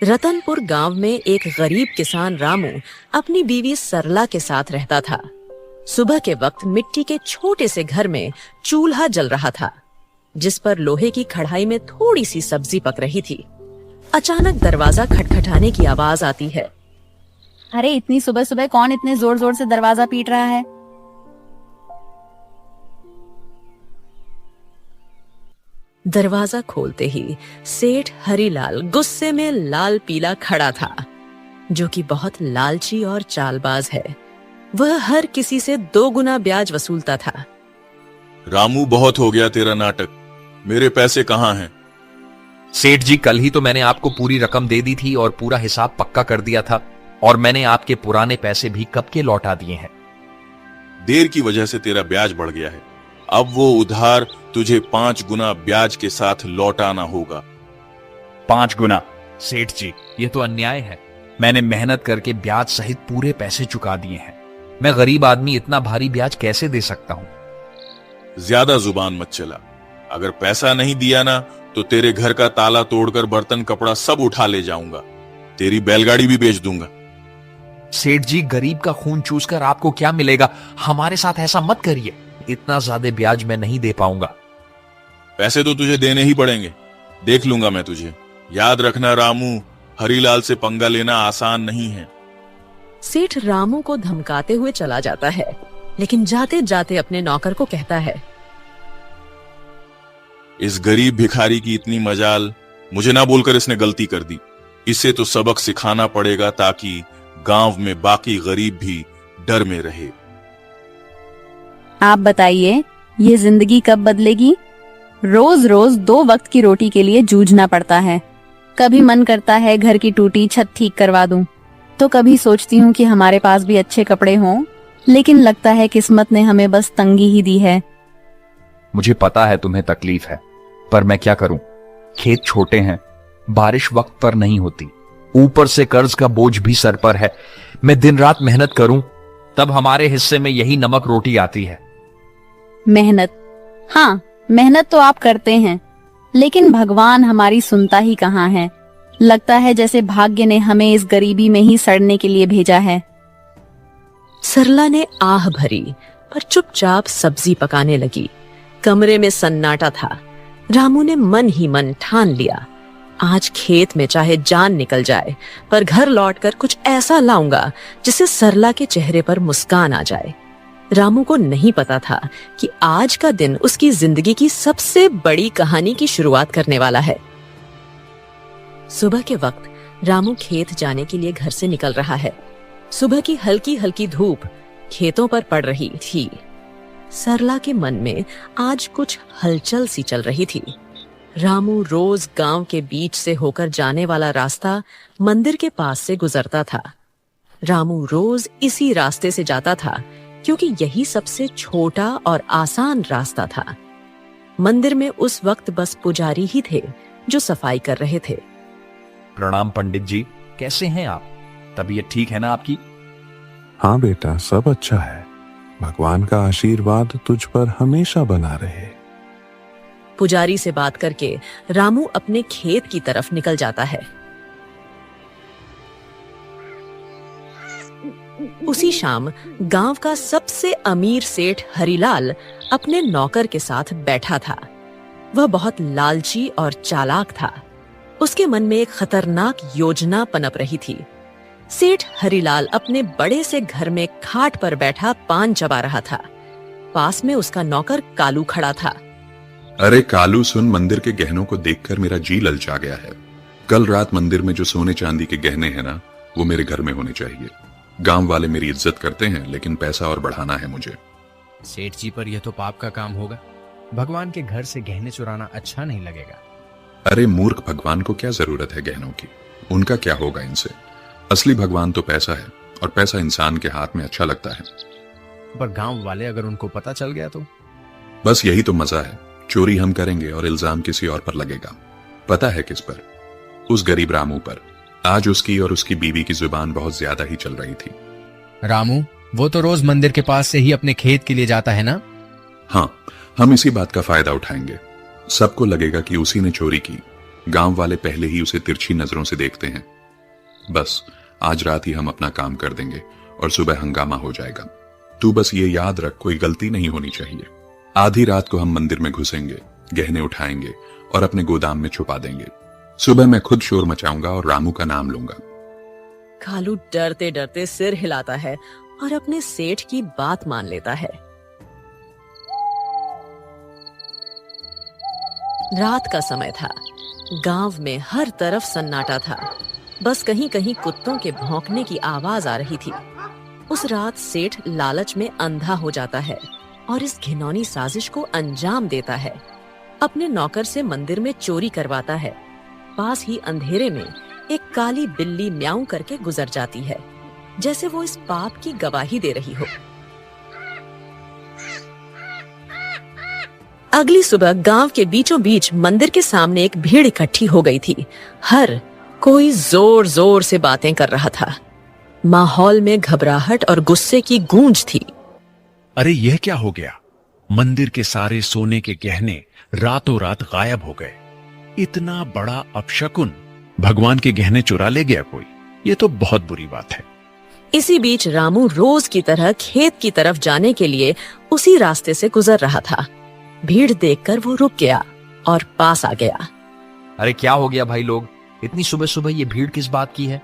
रतनपुर गांव में एक गरीब किसान रामू अपनी बीवी सरला के साथ रहता था। सुबह के वक्त मिट्टी के छोटे से घर में चूल्हा जल रहा था, जिस पर लोहे की कढ़ाई में थोड़ी सी सब्जी पक रही थी। अचानक दरवाजा खटखटाने की आवाज आती है। अरे इतनी सुबह सुबह कौन इतने जोर जोर से दरवाजा पीट रहा है? दरवाजा खोलते ही सेठ हरीलाल गुस्से में लाल पीला खड़ा था, जो कि बहुत लालची और चालबाज है। वह हर किसी से 2 गुना ब्याज वसूलता था। रामू, बहुत हो गया तेरा नाटक। मेरे पैसे कहाँ हैं? सेठ जी, कल ही तो मैंने आपको पूरी रकम दे दी थी और पूरा हिसाब पक्का कर दिया था, और मैंने आपके पुराने पैसे भी कब के लौटा दिए हैं। देर की वजह से तेरा ब्याज बढ़ गया है। अब वो उधार तुझे 5 गुना ब्याज के साथ लौटाना होगा। 5 गुना? सेठ जी, ये तो अन्याय है। मैंने मेहनत करके ब्याज सहित पूरे पैसे चुका दिए हैं। मैं गरीब आदमी इतना भारी ब्याज कैसे दे सकता हूँ? ज्यादा जुबान मत चला। अगर पैसा नहीं दिया ना तो तेरे घर का ताला तोड़कर बर्तन कपड़ा सब उठा ले जाऊंगा। तेरी बैलगाड़ी भी बेच दूंगा। सेठ जी, गरीब का खून चूसकर आपको क्या मिलेगा? हमारे साथ ऐसा मत करिए। इतना ज्यादा ब्याज मैं नहीं दे पाऊंगा। पैसे तो तुझे देने ही पड़ेंगे। देख लूंगा मैं तुझे। याद रखना रामू, हरीलाल से पंगा लेना आसान नहीं है। सेठ रामू को धमकाते हुए चला जाता है, लेकिन जाते जाते अपने नौकर को कहता है, इस गरीब भिखारी की इतनी मजाल, मुझे ना बोलकर इसने गलती कर दी। इसे तो सबक सिखाना पड़ेगा ताकि गांव में बाकी गरीब भी डर में रहे। आप बताइए, ये जिंदगी कब बदलेगी? रोज रोज 2 वक्त की रोटी के लिए जूझना पड़ता है। कभी मन करता है घर की टूटी छत ठीक करवा दूं, तो कभी सोचती हूँ कि हमारे पास भी अच्छे कपड़े हों, लेकिन लगता है किस्मत ने हमें बस तंगी ही दी है। मुझे पता है तुम्हें तकलीफ है, पर मैं क्या करूं? खेत छोटे हैं, बारिश वक्त पर नहीं होती, ऊपर से कर्ज का बोझ भी सर पर है। मैं दिन रात मेहनत करूं तब हमारे हिस्से में यही नमक रोटी आती है। मेहनत? हाँ, मेहनत तो आप करते हैं, लेकिन भगवान हमारी सुनता ही कहाँ है। लगता है जैसे भाग्य ने हमें इस गरीबी में ही सड़ने के लिए भेजा है। सरला ने आह भरी पर चुपचाप सब्जी पकाने लगी। कमरे में सन्नाटा था। रामू ने मन ही मन ठान लिया, आज खेत में चाहे जान निकल जाए, पर घर लौटकर कुछ ऐसा लाऊंगा जिससे सरला के चेहरे पर मुस्कान आ जाए। रामू को नहीं पता था कि आज का दिन उसकी जिंदगी की सबसे बड़ी कहानी की शुरुआत करने वाला है। सुबह के वक्त रामू खेत जाने के लिए घर से निकल रहा है। सुबह की हल्की हल्की धूप खेतों पर पड़ रही थी। सरला के मन में आज कुछ हलचल सी चल रही थी। रामू रोज गांव के बीच से होकर जाने वाला रास्ता मंदिर के पास से गुजरता था। रामू रोज इसी रास्ते से जाता था, क्योंकि यही सबसे छोटा और आसान रास्ता था। मंदिर में उस वक्त बस पुजारी ही थे जो सफाई कर रहे थे। प्रणाम पंडित जी, कैसे हैं आप? तबीयत ठीक है ना आपकी? हाँ बेटा, सब अच्छा है। भगवान का आशीर्वाद तुझ पर हमेशा बना रहे। पुजारी से बात करके रामू अपने खेत की तरफ निकल जाता है। उसी शाम गांव का सबसे अमीर सेठ हरीलाल अपने नौकर के साथ बैठा था। वह बहुत लालची और चालाक था। उसके मन में एक खतरनाक योजना पनप रही थी। सेठ हरीलाल अपने बड़े से घर में खाट पर बैठा पान चबा रहा था। पास में उसका नौकर कालू खड़ा था। अरे कालू सुन, मंदिर के गहनों को देखकर मेरा जी ललचा गया है। कल रात मंदिर में जो सोने चांदी के गहने हैं ना, वो मेरे घर में होने चाहिए। गांव वाले मेरी इज्जत करते हैं, लेकिन पैसा और बढ़ाना है मुझे। सेठ जी, पर यह तो पाप का काम होगा। भगवान के घर से गहने चुराना अच्छा नहीं लगेगा। अरे मूर्ख, भगवान को क्या जरूरत है गहनों की? उनका क्या होगा इनसे? असली भगवान तो पैसा है, और पैसा इंसान के हाथ में अच्छा लगता है। पर गांव वाले अगर उनको पता चल गया तो? बस यही तो मजा है। चोरी हम करेंगे और इल्जाम किसी और पर लगेगा। पता है किस पर? उस गरीब रामू पर। आज उसकी और उसकी बीवी की जुबान बहुत ज्यादा ही चल रही थी। रामू, वो तो रोज मंदिर के पास से ही अपने खेत के लिए जाता है ना? हाँ, हम इसी बात का फायदा उठाएंगे। सबको लगेगा कि उसी ने चोरी की। गांव वाले पहले ही उसे तिरछी नजरों से देखते हैं। बस आज रात ही हम अपना काम कर देंगे और सुबह हंगामा हो जाएगा। तू बस ये याद रख, कोई गलती नहीं होनी चाहिए। आधी रात को हम मंदिर में घुसेंगे, गहने उठाएंगे और अपने गोदाम में छुपा देंगे। सुबह मैं खुद शोर मचाऊंगा और रामू का नाम लूंगा। कालू डरते डरते सिर हिलाता है और अपने सेठ की बात मान लेता है। रात का समय था। गांव में हर तरफ सन्नाटा था। बस कहीं कहीं कुत्तों के भौंकने की आवाज आ रही थी। उस रात सेठ लालच में अंधा हो जाता है और इस घिनौनी साजिश को अंजाम देता है। अपने नौकर से मंदिर में चोरी करवाता है। पास ही अंधेरे में एक काली बिल्ली म्याऊं करके गुजर जाती है, जैसे वो इस पाप की गवाही दे रही हो। अगली सुबह गांव के बीचों बीच मंदिर के सामने एक भीड़ इकट्ठी हो गई थी। हर कोई जोर जोर से बातें कर रहा था। माहौल में घबराहट और गुस्से की गूंज थी। अरे यह क्या हो गया? मंदिर के सारे सोने के गहने रातों रात गायब हो गए। इतना बड़ा अपशकुन, भगवान के गहने चुरा ले गया कोई। ये तो बहुत बुरी बात है। इसी बीच रामू रोज की तरह खेत की तरफ जाने के लिए उसी रास्ते से गुजर रहा था। भीड़ देखकर वो रुक गया और पास आ गया। अरे क्या हो गया भाई लोग, इतनी सुबह सुबह ये भीड़ किस बात की है?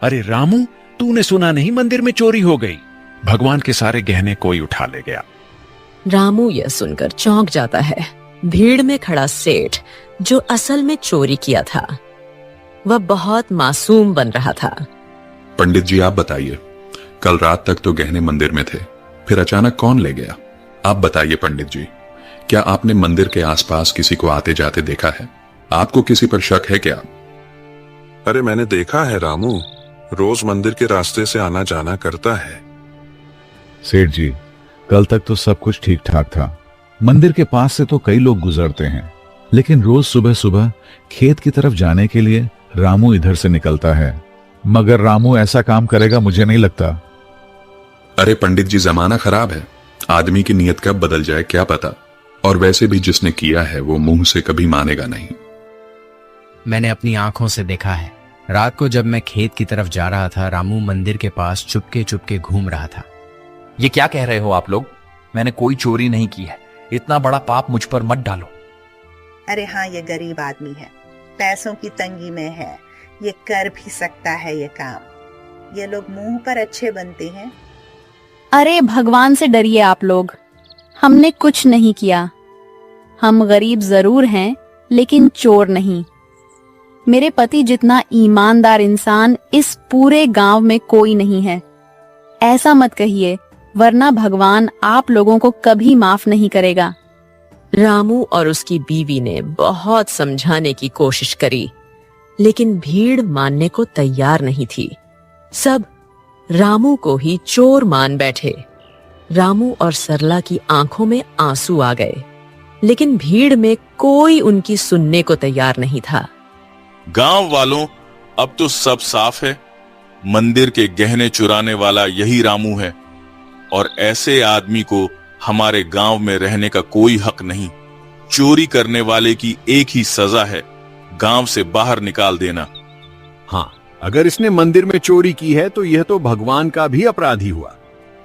अरे रामू, तूने सुना नहीं, मंदिर में चोरी हो गई। भगवान के सारे गहने कोई उठा ले गया। रामू यह सुनकर चौंक जाता है। भीड़ में खड़ा सेठ, जो असल में चोरी किया था, वह बहुत मासूम बन रहा था। पंडित जी आप बताइए, कल रात तक तो गहने मंदिर में थे, फिर अचानक कौन ले गया? आप बताइए पंडित जी, क्या आपने मंदिर के आसपास किसी को आते जाते देखा है? आपको किसी पर शक है क्या? अरे मैंने देखा है रामू, रोज मंदिर के रास्ते से आना जाना करता है। सेठ जी, कल तक तो सब कुछ ठीक ठाक था। मंदिर के पास से तो कई लोग गुजरते हैं, लेकिन रोज सुबह सुबह खेत की तरफ जाने के लिए रामू इधर से निकलता है। मगर रामू ऐसा काम करेगा मुझे नहीं लगता। अरे पंडित जी, जमाना खराब है, आदमी की नीयत कब बदल जाए क्या पता। और वैसे भी जिसने किया है वो मुंह से कभी मानेगा नहीं। मैंने अपनी आंखों से देखा है। रात को जब मैं खेत की तरफ जा रहा था, रामू मंदिर के पास चुपके चुपके घूम रहा था। ये क्या कह रहे हो आप लोग? मैंने कोई चोरी नहीं की है। इतना बड़ा पाप मुझ पर मत डालो। अरे हाँ, ये गरीब आदमी है, पैसों की तंगी में है, ये कर भी सकता है ये काम। ये लोग मुंह पर अच्छे बनते हैं। अरे भगवान से डरिए आप लोग, हमने कुछ नहीं किया। हम गरीब जरूर हैं, लेकिन चोर नहीं। मेरे पति जितना ईमानदार इंसान इस पूरे गांव में कोई नहीं है। ऐसा मत कहिए, वरना भगवान आप लोगों को कभी माफ नहीं करेगा। रामू और उसकी बीवी ने बहुत समझाने की कोशिश करी, लेकिन भीड़ मानने को तैयार नहीं थी। सब रामू को ही चोर मान बैठे। रामू और सरला की आंखों में आंसू आ गए, लेकिन भीड़ में कोई उनकी सुनने को तैयार नहीं था। गांव वालों, अब तो सब साफ है। मंदिर के गहने चुराने वाला यही रामू है और ऐसे आदमी को हमारे गांव में रहने का कोई हक नहीं। चोरी करने वाले की एक ही सजा है, गांव से बाहर निकाल देना। हाँ, अगर इसने मंदिर में चोरी की है तो यह तो भगवान का भी अपराधी हुआ।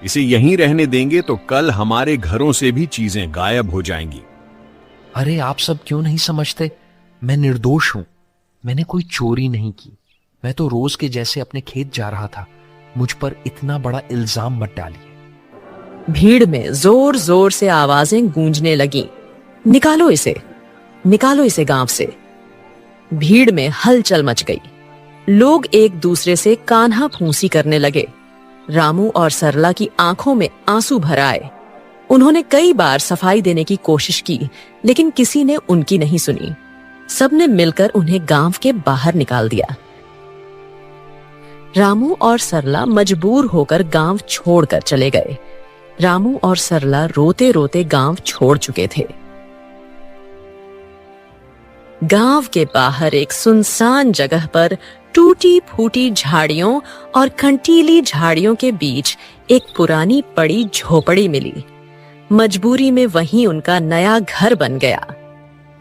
इसे यहीं रहने देंगे तो कल हमारे घरों से भी चीजें गायब हो जाएंगी। अरे आप सब क्यों नहीं समझते? मैं निर्दोष हूं। मैंने कोई चोरी नहीं की। मैं तो रोज के जैसे अपने खेत जा रहा था। मुझ पर इतना बड़ा इल्जाम मत डालिए। भीड़ में जोर जोर से आवाजें गूंजने लगीं। निकालो इसे गांव से। भीड़ में हलचल मच गई। लोग एक दूसरे से कान्हा फूंसी करने लगे। रामू और सरला की आंखों में आंसू भर आए। उन्होंने कई बार सफाई देने की कोशिश की, लेकिन किसी ने उनकी नहीं सुनी। सबने मिलकर उन्हें गांव के बाहर निकाल दिया। रामू और सरला मजबूर होकर गांव छोड़कर चले गए। रामू और सरला रोते रोते गांव छोड़ चुके थे। गांव के बाहर एक सुनसान जगह पर टूटी फूटी झाड़ियों और कंटीली झाड़ियों के बीच एक पुरानी पड़ी झोपड़ी मिली। मजबूरी में वहीं उनका नया घर बन गया।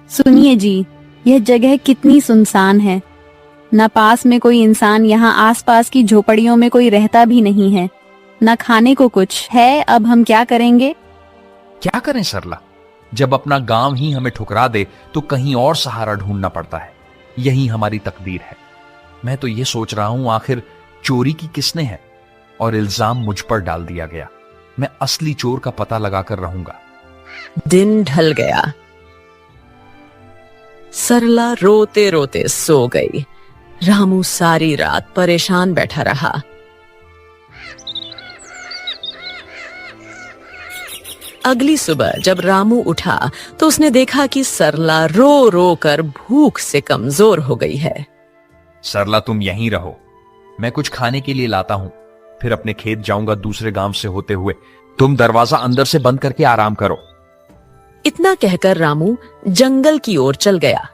सुनिए जी, यह जगह कितनी सुनसान है। न पास में कोई इंसान, यहाँ आसपास की झोपड़ियों में कोई रहता भी नहीं है, न खाने को कुछ है। अब हम क्या करेंगे? क्या करें सरला, जब अपना गांव ही हमें ठुकरा दे तो कहीं और सहारा ढूंढना पड़ता है। यही हमारी तकदीर है। मैं तो ये सोच रहा हूं आखिर चोरी की किसने है, और इल्जाम मुझ पर डाल दिया गया। मैं असली चोर का पता लगाकर रहूंगा। दिन ढल गया। सरला रोते रोते सो गई। रामू सारी रात परेशान बैठा रहा। अगली सुबह जब रामू उठा तो उसने देखा कि सरला रो रो कर भूख से कमजोर हो गई है। सरला, तुम यहीं रहो, मैं कुछ खाने के लिए लाता हूं, फिर अपने खेत जाऊंगा दूसरे गांव से होते हुए। तुम दरवाजा अंदर से बंद करके आराम करो। इतना कहकर रामू जंगल की ओर चल गया।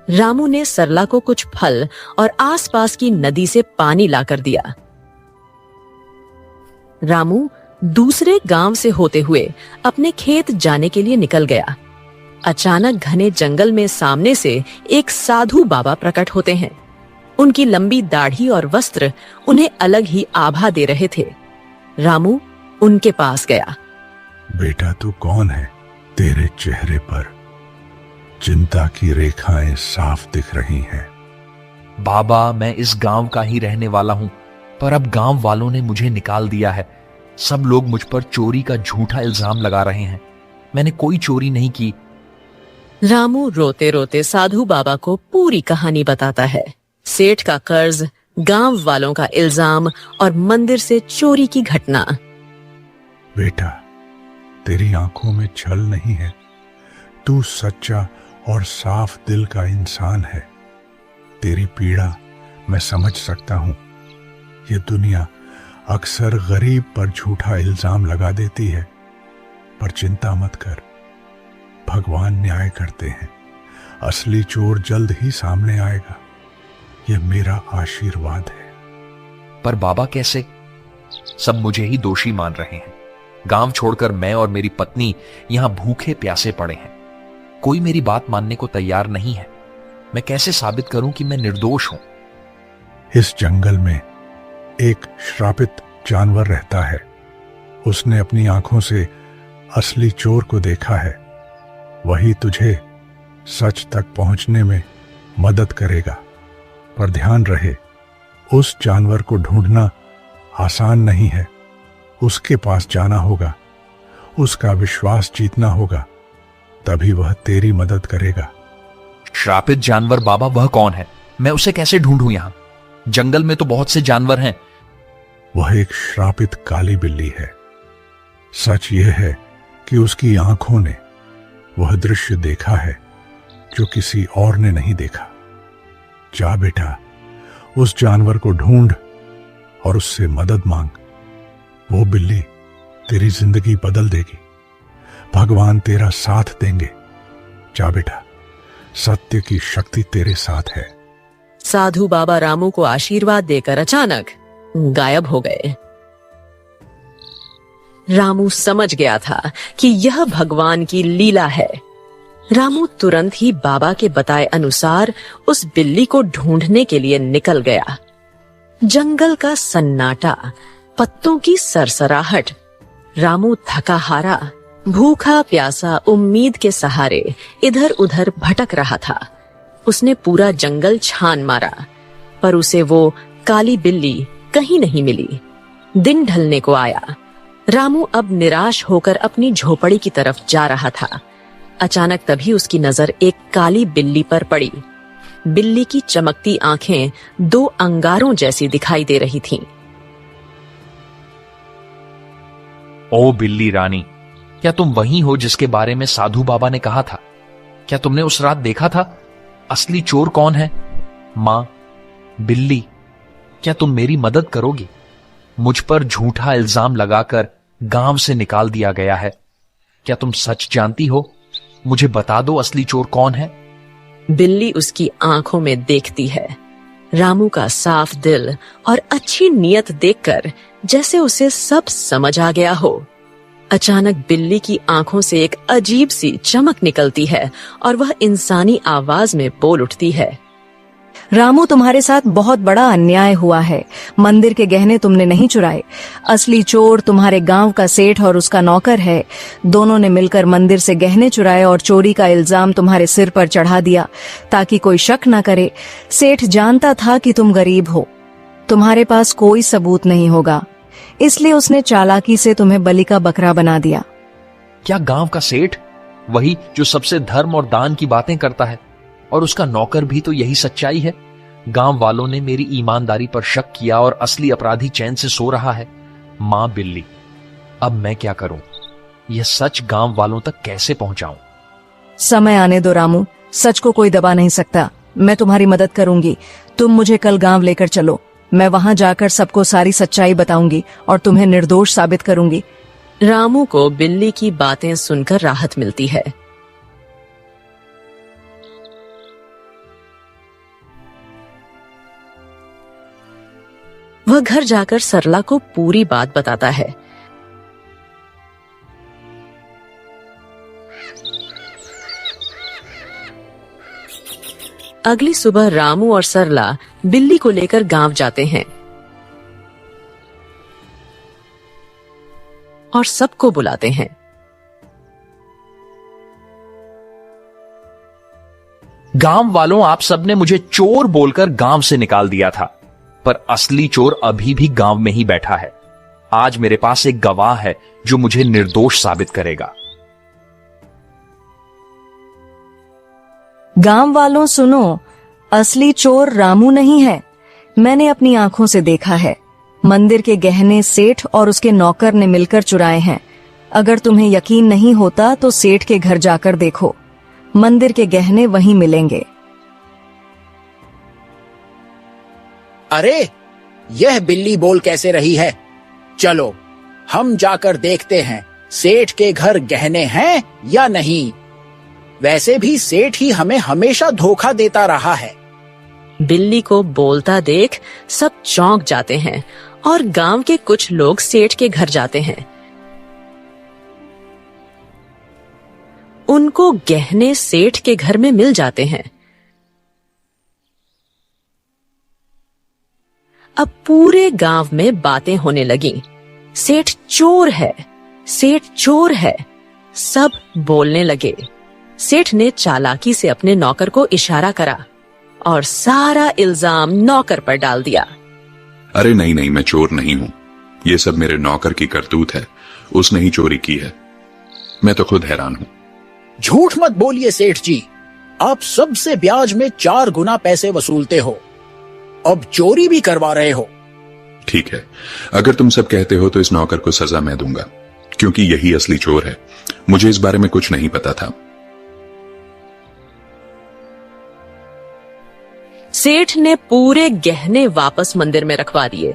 रामू ने सरला को कुछ फल और आसपास की नदी से पानी लाकर दिया। रामू दूसरे गांव से होते हुए अपने खेत जाने के लिए निकल गया। अचानक घने जंगल में सामने से एक साधु बाबा प्रकट होते हैं। उनकी लंबी दाढ़ी और वस्त्र उन्हें अलग ही आभा दे रहे थे। रामू उनके पास गया। बेटा, तू कौन है? तेरे चेहरे पर चिंता की रेखाएं साफ दिख रही हैं। बाबा, मैं इस गांव का ही रहने वाला हूं, पर अब गांव वालों ने मुझे निकाल दिया है। सब लोग मुझ पर चोरी का झूठा इल्जाम लगा रहे हैं। मैंने कोई चोरी नहीं की। रामू रोते रोते साधु बाबा को पूरी कहानी बताता है। सेठ का कर्ज, गांव वालों का इल्जाम और मंदिर से चोरी की घटना। बेटा, तेरी आंखों में छल नहीं है। तू सच्चा और साफ दिल का इंसान है। तेरी पीड़ा मैं समझ सकता हूं। ये दुनिया अक्सर गरीब पर झूठा इल्जाम लगा देती है, पर चिंता मत कर, भगवान न्याय करते हैं। असली चोर जल्द ही सामने आएगा। ये मेरा आशीर्वाद है। पर बाबा कैसे? सब मुझे ही दोषी मान रहे हैं। गांव छोड़कर मैं और मेरी पत्नी यहां भूखे प्यासे पड़े हैं। कोई मेरी बात मानने को तैयार नहीं है। मैं कैसे साबित करूं कि मैं निर्दोष हूं? इस जंगल में एक श्रापित जानवर रहता है। उसने अपनी आंखों से असली चोर को देखा है। वही तुझे सच तक पहुंचने में मदद करेगा। पर ध्यान रहे, उस जानवर को ढूंढना आसान नहीं है। उसके पास जाना होगा, उसका विश्वास जीतना होगा, तभी वह तेरी मदद करेगा। श्रापित जानवर बाबा, वह कौन है? मैं उसे कैसे ढूंढूं? यहां जंगल में तो बहुत से जानवर हैं। वह एक श्रापित काली बिल्ली है। सच यह है कि उसकी आंखों ने वह दृश्य देखा है जो किसी और ने नहीं देखा। जा बेटा, उस जानवर को ढूंढ और उससे मदद मांग। वो बिल्ली तेरी जिंदगी बदल देगी। भगवान तेरा साथ देंगे। जा बेटा, सत्य की शक्ति तेरे साथ है। साधु बाबा रामू को आशीर्वाद देकर अचानक गायब हो गए। रामू समझ गया था कि यह भगवान की लीला है। रामू तुरंत ही बाबा के बताए अनुसार उस बिल्ली को ढूंढने के लिए निकल गया। जंगल का सन्नाटा, पत्तों की सरसराहट। रामू थका हारा, भूखा प्यासा उम्मीद के सहारे इधर उधर भटक रहा था। उसने पूरा जंगल छान मारा, पर उसे वो काली बिल्ली कहीं नहीं मिली। दिन ढलने को आया। रामू अब निराश होकर अपनी झोपड़ी की तरफ जा रहा था। अचानक तभी उसकी नजर एक काली बिल्ली पर पड़ी। बिल्ली की चमकती आंखें दो अंगारों जैसी दिखाई दे रही थीं। ओ बिल्ली रानी, क्या तुम वही हो जिसके बारे में साधु बाबा ने कहा था? क्या तुमने उस रात देखा था? असली चोर कौन है? माँ, बिल्ली, क्या तुम मेरी मदद करोगी? मुझ पर झूठा इल्जाम लगाकर गांव से निकाल दिया गया है। क्या तुम सच जानती हो? मुझे बता दो, असली चोर कौन है? बिल्ली उसकी आंखों में देखती है। रामू का साफ दिल और अच्छी नीयत देखकर जैसे उसे सब समझ आ गया हो। अचानक बिल्ली की आंखों से एक अजीब सी चमक निकलती है और वह इंसानी आवाज में बोल उठती है। रामू, तुम्हारे साथ बहुत बड़ा अन्याय हुआ है। मंदिर के गहने तुमने नहीं चुराए। असली चोर तुम्हारे गांव का सेठ और उसका नौकर है। दोनों ने मिलकर मंदिर से गहने चुराए और चोरी का इल्जाम तुम्हारे सिर पर चढ़ा दिया ताकि कोई शक न करे। सेठ जानता था कि तुम गरीब हो, तुम्हारे पास कोई सबूत नहीं होगा, इसलिए उसने चालाकी से तुम्हें बलि का बकरा बना दिया। क्या गांव का सेठ, वही जो सबसे धर्म और दान की बातें करता है, और उसका नौकर भी तो यही सच्चाई है? गांव वालों ने मेरी ईमानदारी पर शक किया और असली अपराधी चैन से सो रहा है। मां बिल्ली, अब मैं क्या करूं? यह सच गांव वालों तक कैसे पहुंचाऊं? समय आने दो रामू, सच को कोई दबा नहीं सकता। मैं तुम्हारी मदद करूंगी। तुम मुझे कल गांव लेकर चलो। मैं वहां जाकर सबको सारी सच्चाई बताऊंगी और तुम्हें निर्दोष साबित करूंगी। रामू को बिल्ली की बातें सुनकर राहत मिलती है। वह घर जाकर सरला को पूरी बात बताता है। अगली सुबह रामू और सरला बिल्ली को लेकर गांव जाते हैं और सबको बुलाते हैं। गांव वालों, आप सबने मुझे चोर बोलकर गांव से निकाल दिया था, पर असली चोर अभी भी गांव में ही बैठा है। आज मेरे पास एक गवाह है जो मुझे निर्दोष साबित करेगा। गांव वालों सुनो, असली चोर रामू नहीं है। मैंने अपनी आंखों से देखा है। मंदिर के गहने सेठ और उसके नौकर ने मिलकर चुराए हैं। अगर तुम्हें यकीन नहीं होता तो सेठ के घर जाकर देखो, मंदिर के गहने वहीं मिलेंगे। अरे, यह बिल्ली बोल कैसे रही है? चलो हम जाकर देखते हैं सेठ के घर गहने हैं या नहीं। वैसे भी सेठ ही हमें हमेशा धोखा देता रहा है। बिल्ली को बोलता देख सब चौंक जाते हैं और गांव के कुछ लोग सेठ के घर जाते हैं। उनको गहने सेठ के घर में मिल जाते हैं। अब पूरे गांव में बातें होने लगी। सेठ चोर है, सेठ चोर है। सब बोलने लगे। सेठ ने चालाकी से अपने नौकर को इशारा करा और सारा इल्जाम नौकर पर डाल दिया। अरे नहीं नहीं, मैं चोर नहीं हूं। ये सब मेरे नौकर की करतूत है। उसने ही चोरी की है। मैं तो खुद हैरान हूं। झूठ मत बोलिए सेठ जी, आप सबसे ब्याज में 4 गुना पैसे वसूलते हो, अब चोरी भी करवा रहे हो। ठीक है, अगर तुम सब कहते हो तो इस नौकर को सजा मैं दूंगा, क्योंकि यही असली चोर है। मुझे इस बारे में कुछ नहीं पता था। सेठ ने पूरे गहने वापस मंदिर में रखवा दिए।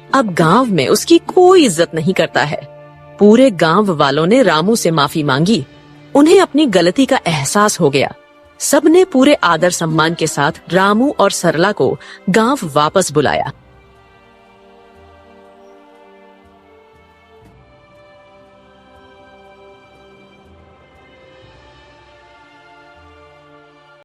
अब गांव में उसकी कोई इज्जत नहीं करता है। पूरे गांव वालों ने रामू से माफी मांगी। उन्हें अपनी गलती का एहसास हो गया। सबने पूरे आदर सम्मान के साथ रामू और सरला को गांव वापस बुलाया।